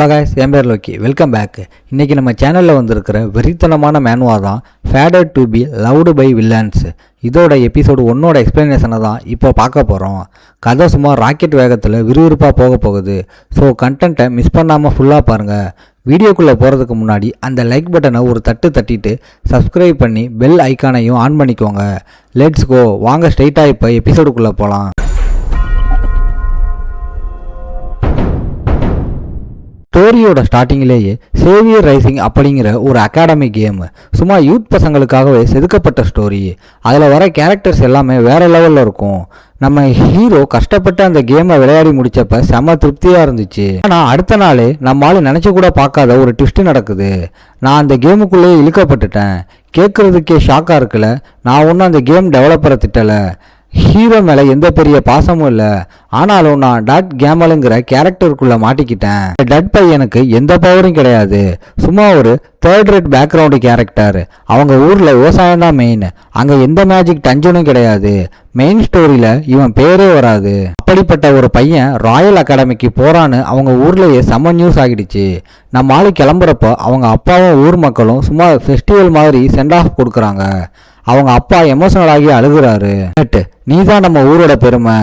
Hello guys, என் பேர் Loki. Welcome back. இன்றைக்கி நம்ம சேனலில் வந்திருக்கிற வெறித்தனமான மேனுவா தான் fated to be loved by villains. இதோட எபிசோடு 1ஓட எக்ஸ்பிளனேஷனை தான் இப்போ பார்க்க போகிறோம். கதை சும்மா ராக்கெட் வேகத்தில் விறுவிறுப்பாக போகுது. ஸோ கண்டென்ட்டை மிஸ் பண்ணாமல் ஃபுல்லாக பாருங்கள். வீடியோக்குள்ளே போகிறதுக்கு முன்னாடி அந்த லைக் பட்டனை ஒரு தட்டிட்டு சப்ஸ்கிரைப் பண்ணி பெல் ஐக்கானையும் ஆன் பண்ணிக்கோங்க. லெட்ஸ் கோ, வாங்க ஸ்ட்ரைட்டாக இப்போ எபிசோடுக்குள்ளே போகலாம். ஸ்டோரியோட ஸ்டார்டிங்லேயே சேவியர் ரைசிங் அப்படிங்கிற ஒரு அகாடமி கேம், சும்மா யூத் பசங்களுக்காகவே செதுக்கப்பட்ட ஸ்டோரி. அதில் வர கேரக்டர்ஸ் எல்லாமே வேற லெவலில் இருக்கும். நம்ம ஹீரோ கஷ்டப்பட்டு அந்த கேமை விளையாடி முடிச்சப்ப செம திருப்தியாக இருந்துச்சு. ஆனால் அடுத்த நாள் நம்மளால நினச்சி கூட பார்க்காத ஒரு ட்விஸ்ட் நடக்குது. நான் அந்த கேமுக்குள்ளேயே இழுக்கப்பட்டுட்டேன். கேட்குறதுக்கே ஷாக்காக இருக்குல்ல. நான் ஒன்றும் அந்த கேம் டெவலப்பரை திட்டலை. ஹீரோ மேலே எந்த பெரிய பாசமும் இல்லை. ஆனாலும் நான் டட் கேமலுங்கிற கேரக்டருக்குள்ளே மாட்டிக்கிட்டேன். டட் பையனுக்கு எந்த பவரும் கிடையாது. சும்மா ஒரு தேர்ட் ரேட் பேக்ரவுண்டு கேரக்டர். அவங்க ஊரில் விவசாயம் தான் மெயின். அங்கே எந்த மேஜிக் டஞ்சனும் கிடையாது. மெயின் ஸ்டோரியில் இவன் பேரே வராது. அப்படிப்பட்ட ஒரு பையன் ராயல் அகாடமிக்கு போகிறான்னு அவங்க ஊர்லேயே செம்ம நியூஸ் ஆகிடுச்சு. நம்ம ஆளு கிளம்புறப்போ அவங்க அப்பாவும் ஊர் மக்களும் சும்மா ஃபெஸ்டிவல் மாதிரி சென்ட் ஆஃப் கொடுக்குறாங்க. அவங்க அப்பா எமோஷனல் ஆகி அழுகுறாரு. நீ தான் நம்ம ஊரோட பெருமை,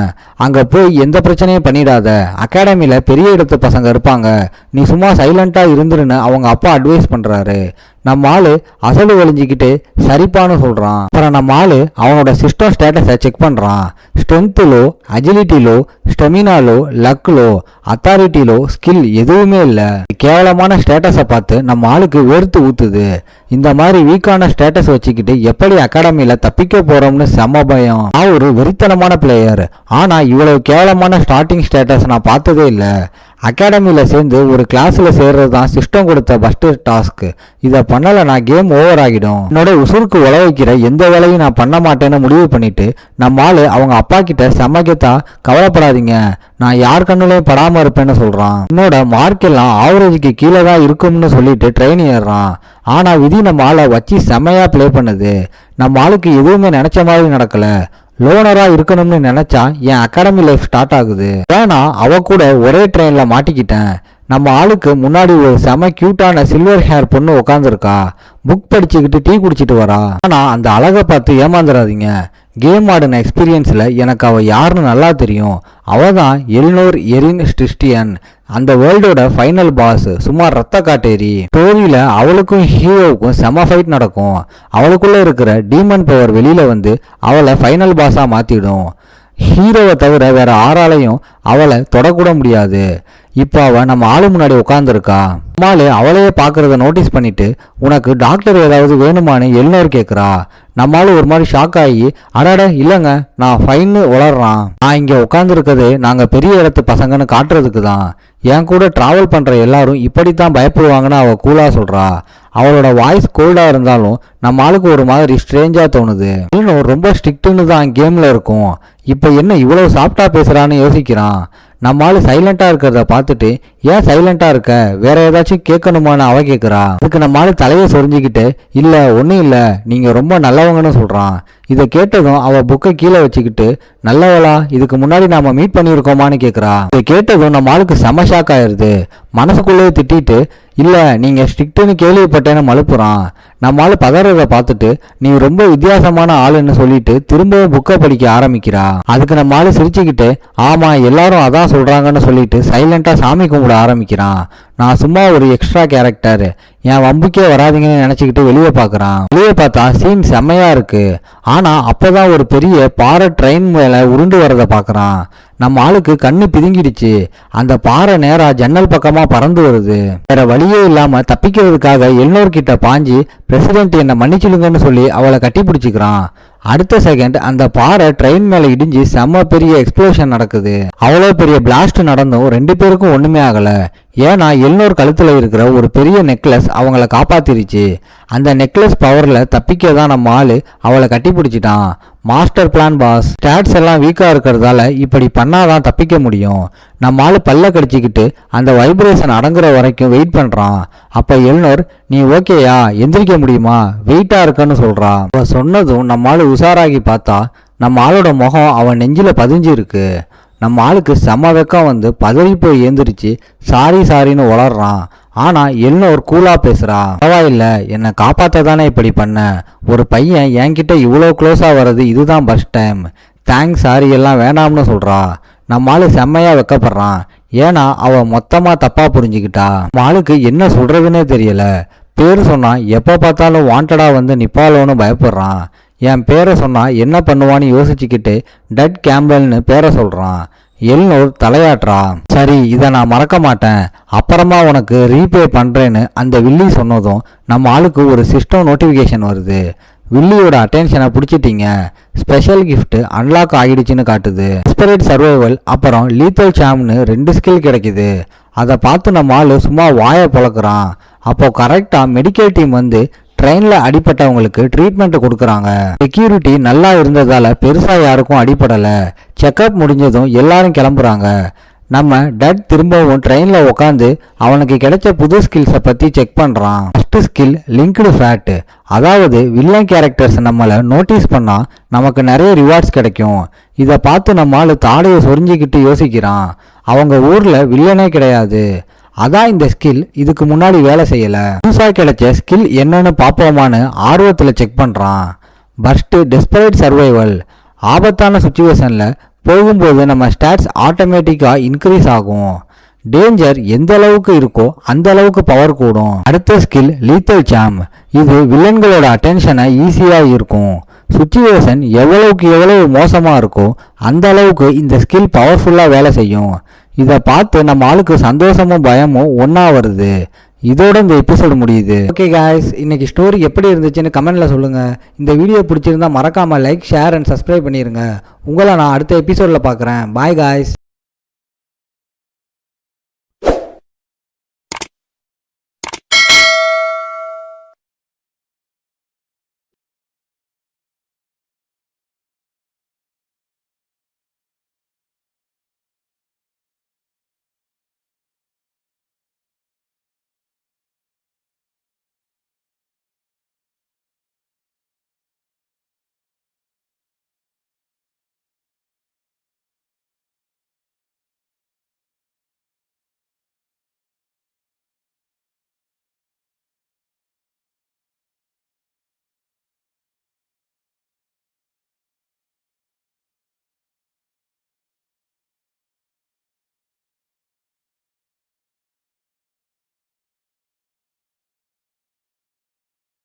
அங்கே போய் எந்த பிரச்சனையும் பண்ணிடாத. அகாடமியில் பெரிய இடத்து பசங்க இருப்பாங்க, நீ சும்மா சைலண்டாக இருந்துருன்னு அவங்க அப்பா அட்வைஸ் பண்ணுறாரு. நம்ம ஆளு அசடு ஒழிஞ்சிக்கிட்டு சரிப்பான்னு சொல்கிறான். அப்புறம் நம்ம ஆளு அவனோட சிஸ்டம் ஸ்டேட்டஸை செக் பண்ணுறான். ஸ்ட்ரென்த்துலோ, அஜிலிட்டிலோ, ஸ்டெமினாலோ, லக்லோ, அத்தாரிட்டிலோ ஸ்கில் எதுவுமே இல்லை. கேவலமான ஸ்டேட்டஸை பார்த்து நம்ம ஆளுக்கு வேர்த்து ஊத்துது. இந்த மாதிரி வீக்கான ஸ்டேட்டஸ் வச்சுக்கிட்டு எப்படி அகாடமியில் தப்பிக்க போகிறோம்னு செம்ம பயம். நான் ஒரு வெறித்தனமான பிளேயர், ஆனால் இவ்வளவு கேவலமான ஸ்டார்டிங் ஸ்டேட்டஸ் நான் பார்த்ததே இல்லை. அகாடமியில் சேர்ந்து ஒரு கிளாஸில் சேர்றது தான் சிஸ்டம் கொடுத்த ஃபஸ்ட்டு டாஸ்க். இதை பண்ணலைன்னா கேம் ஓவர் ஆகிடும். என்னோட உசுருக்கு உழ வைக்கிற எந்த வேலையும் நான் பண்ண மாட்டேன்னு முடிவு பண்ணிட்டு நம்ம ஆளு அவங்க அப்பா கிட்ட சமைக்கத்தா, கவலைப்படாதீங்க, நான் யார் கண்ணுலையும் படாமல் இருப்பேன்னு சொல்கிறான். என்னோட மார்க் எல்லாம் ஆவரேஜுக்கு கீழே தான் இருக்கும்னு சொல்லிட்டு ட்ரெயின் ஏறுறான். ஆனால் விதி நம்ம ஆளை வச்சு செம்மையாக ப்ளே பண்ணுது. நம்ம ஆளுக்கு எதுவுமே நினச்ச மாதிரி நடக்கலை. லோனராக இருக்கணும்னு நினச்சா என் அகாடமி லைஃப் ஸ்டார்ட் ஆகுது. ஏன்னா அவ கூட ஒரே ட்ரெயினில் மாட்டிக்கிட்டேன். நம்ம ஆளுக்கு முன்னாடி ஒரு செம கியூட்டான சில்வர் ஹேர் பொண்ணு உட்காந்துருக்கா. புக் படிச்சுக்கிட்டு டீ குடிச்சிட்டு வரா. ஆனால் அந்த அழகை பார்த்து ஏமாந்துடாதீங்க. கேம் ஆடின எக்ஸ்பீரியன்ஸில் எனக்கு அவள் யாருன்னு நல்லா தெரியும். அவள் தான் எலினோர் எரின் ஸ்டிஸ்டியன், அந்த வேர்ல்டோட ஃபைனல் பாஸ். சும்மா ரத்த காட்டேரி. ஸ்டோரியில் அவளுக்கும் ஹீரோவுக்கும் செம ஃபைட் நடக்கும். அவளுக்குள்ளே இருக்கிற டீமன் பவர் வெளியில் வந்து அவளை ஃபைனல் பாஸாக மாற்றிடும். ஹீரோவை தவிர வேற ஆறாலையும் அவளை தொடக்கூட முடியாது. இப்போ அவள் நம்ம ஆளு முன்னாடி உட்காந்துருக்கா. நம்மளால அவளையே பார்க்கறத நோட்டீஸ் பண்ணிட்டு உனக்கு டாக்டர் ஏதாவது வேணுமான்னு எலினோர் கேட்குறா. நம்மளால ஒரு மாதிரி ஷாக் ஆகி, அடாட இல்லைங்க, நான் ஃபைன்னு உளறான். நான் இங்கே உட்காந்துருக்கதே நாங்கள் பெரிய இடத்து பசங்கன்னு காட்டுறதுக்கு தான். என் கூட ட்ராவல் பண்ணுற எல்லாரும் இப்படித்தான் பயப்படுவாங்கன்னு அவள் கூலாக சொல்கிறா. அவளோட வாய்ஸ் கோல்டாக இருந்தாலும் நம்ம ஆளுக்கு ஒரு மாதிரி ஸ்ட்ரேஞ்சாக தோணுது. இன்னும் ரொம்ப ஸ்ட்ரிக்ட்டுன்னு தான் கேமில் இருக்கும். இப்போ என்ன இவ்வளோ சாஃப்டாக பேசுகிறான்னு யோசிக்கிறான். நம்ம ஆளு சைலண்டாக இருக்கிறத பார்த்துட்டு, ஏன் சைலண்டாக இருக்க, வேற ஏதாச்சும் கேட்கணுமான்னு அவ கேட்குறா. அதுக்கு நம்ம ஆளு தலையை சொரிஞ்சிக்கிட்டு, இல்லை ஒன்றும் இல்லை, நீங்கள் ரொம்ப நல்லவங்கன்னு சொல்கிறான். இதை கேட்டதும் அவள் புக்கை கீழே வச்சுக்கிட்டு, நல்லவளா, இதுக்கு முன்னாடி நாம மீட் பண்ணியிருக்கோமான்னு கேட்குறா. இதை கேட்டதும் நம்ம ஆளுக்கு செம ஷாக் ஆயிடுது. மனசுக்குள்ளேயே திட்டிட்டு, இல்லை நீங்கள் ஸ்ட்ரிக்ட்டுன்னு கேள்விப்பட்டேன்னு மழுப்புறான். நம்ம ஆளு பதறதை பார்த்துட்டு, நீ ரொம்ப வித்தியாசமான ஆளுன்னு சொல்லிட்டு திரும்பவும் புக்கை படிக்க ஆரம்பிக்கிறா. அதுக்கு நம்ம ஆளு சிரிச்சுக்கிட்டு, ஆமாம் எல்லாரும் அதான் சொல்கிறாங்கன்னு சொல்லிட்டு சைலண்டாக சாமி கும்பிட ஆரம்பிக்கிறான். நான் சும்மா ஒரு எக்ஸ்ட்ரா கேரக்டர், என் வம்புக்கே வராதிங்கன்னு நினச்சிக்கிட்டு வெளியே பார்க்குறான். வெளியே பார்த்தா சீன் செம்மையாக இருக்கு. ஆனால் அப்போதான் ஒரு பெரிய பாறை ட்ரெயின் மேலே உருண்டு வரதை பார்க்குறான். நம்ம ஆளுக்கு கண்ணு பிதுங்கிடுச்சு. அந்த பாறை நேராக ஜன்னல் பக்கமாக பறந்து வருது. வேற வழியே இல்லாமல் தப்பிக்கிறதுக்காக எலினோர் கிட்ட பாஞ்சு, பிரசிடென்ட் என்னை மன்னிச்சிடுங்கன்னு சொல்லி அவளை கட்டி பிடிச்சிக்கிறான். அடுத்த செகண்ட் அந்த பாறை ட்ரெயின் மேலே இடிஞ்சு செம்ம பெரிய எக்ஸ்ப்ளோஷன் நடக்குது. அவ்வளோ பெரிய பிளாஸ்ட் நடந்தும் 2 பேருக்கும் ஒன்றுமே ஆகலை. ஏன்னா எலினோர் கழுத்தில் இருக்கிற ஒரு பெரிய நெக்லஸ் அவங்கள காப்பாத்திருச்சு. அந்த நெக்லஸ் பவரில் தப்பிக்க தான் நம்ம ஆளு அவளை கட்டி பிடிச்சிட்டான். Master plan boss. ஸ்டாட்ஸ் எல்லாம் வீக்காக இருக்கிறதால இப்படி பண்ணாதான் தப்பிக்க முடியும். நம்ம ஆளு பல்ல கடிச்சிக்கிட்டு அந்த வைப்ரேஷன் அடங்குற வரைக்கும் வெயிட் பண்ணுறான். அப்போ எலினோர், நீ ஓகேயா, எந்திரிக்க முடியுமா, வெயிட்டாக இருக்குன்னு சொல்கிறா. அவள் சொன்னதும் நம்ம ஆளு உஷாராகி பார்த்தா நம்ம ஆளோட முகம் அவன் நெஞ்சில் பதிஞ்சு இருக்கு. நம்ம ஆளுக்கு செம்ம வெக்கம் வந்து பதறி போய் ஏந்திரிச்சு சாரின்னு உளறான். ஆனா எல்லோர் கூலா பேசுறா. பரவாயில்ல, என்னை காப்பாத்த தானே இப்படி பண்ண. ஒரு பையன் என்கிட்ட இவ்வளோ க்ளோஸா வர்றது இதுதான் ஃபர்ஸ்ட் டைம். தேங்க்ஸ், சாரி எல்லாம் வேணாம்னு சொல்றா. நம்ம ஆளு செம்மையா வெக்கப்படுறான். ஏன்னா அவ மொத்தமா தப்பா புரிஞ்சுக்கிட்டா. நம்ம ஆளுக்கு என்ன சொல்றதுன்னே தெரியல. பேர் சொன்னா எப்போ பார்த்தாலும் வாண்டடா வந்து நிப்பாலோன்னு பயப்படுறான். என் பேரை சொன்னா என்ன பண்ணுவான்னு யோசிச்சுக்கிட்டு டட் கேம்பல்னு பேரை சொல்றான். எல்னோர் தலையாட்டுறா. சரி, இதை நான் மறக்க மாட்டேன், அப்புறமா உனக்கு ரீபே பண்றேன்னு அந்த வில்லி சொன்னதும் நம்ம ஆளுக்கு ஒரு சிஸ்டம் நோட்டிஃபிகேஷன் வருது. வில்லியோட அட்டென்ஷனை பிடிச்சிட்டீங்க, ஸ்பெஷல் கிஃப்ட் அன்லாக் ஆகிடுச்சுன்னு காட்டுது. டெஸ்பரேட் சர்வைவல் அப்புறம் லீத்தல் சாம்னு 2 ஸ்கில் கிடைக்குது. அதை பார்த்து நம்ம ஆளு சும்மா வாயை பொழக்கிறான். அப்போ கரெக்டா மெடிக்கல் டீம் வந்து ட்ரெயின்ல அடிப்பட்டவங்களுக்கு ட்ரீட்மெண்ட் கொடுக்குறாங்க. செக்யூரிட்டி நல்லா இருந்ததால பெருசா யாருக்கும் அடிப்படலை. செக்அப் முடிஞ்சதும் எல்லாரும் கிளம்புறாங்க. நம்ம டட் திரும்பவும் ட்ரெயின்ல உட்காந்து அவனுக்கு கிடைச்ச புது ஸ்கில்ஸை பத்தி செக் பண்றான். ஃபர்ஸ்ட் ஸ்கில் லிங்க்டு ஃபேட், அதாவது வில்லன் கேரக்டர்ஸ் நம்மளை நோட்டீஸ் பண்ணா நமக்கு நிறைய ரிவார்ட்ஸ் கிடைக்கும். இதை பார்த்து நம்ம ஆளு தாடையை சொரிஞ்சிக்கிட்டு யோசிக்கிறான். அவங்க ஊர்ல வில்லனே கிடையாது, அதான் இந்த ஸ்கில் இதுக்கு முன்னாடி வேலை செய்யல. புதுசா கிடைச்ச ஸ்கில் என்னன்னு பாப்போமான்னு ஆர்வத்துல செக் பண்றான். ஃபர்ஸ்ட் டெஸ்பரேட் சர்வைவல், ஆபத்தான சுச்சுவேஷன்ல போகும்போது நம்ம ஸ்டாட்ஸ் ஆட்டோமேட்டிக்கா இன்க்ரீஸ் ஆகும். டேஞ்சர் எந்த அளவுக்கு இருக்கோ அந்த அளவுக்கு பவர் கூடும். அடுத்த ஸ்கில் லீத்தல் சாம், இது வில்லன்களோட அட்டென்ஷனை ஈஸியா இருக்கும். சுச்சுவேஷன் எவ்வளவு மோசமா இருக்கோ அந்த அளவுக்கு இந்த ஸ்கில் பவர்ஃபுல்லா வேலை செய்யும். இதை பார்த்து நம்ம ஆளுக்கு சந்தோஷமும் பயமும் ஒன்னா வருது. இதோட இந்த எபிசோடு முடியுது. ஓகே காய்ஸ், இன்னைக்கு ஸ்டோரி எப்படி இருந்துச்சுன்னு கமெண்ட்ல சொல்லுங்க. இந்த வீடியோ பிடிச்சிருந்தா மறக்காம லைக், ஷேர் அண்ட் சப்ஸ்கிரைப் பண்ணிருங்க. உங்களை நான் அடுத்த எபிசோட்ல பார்க்குறேன். Bye guys.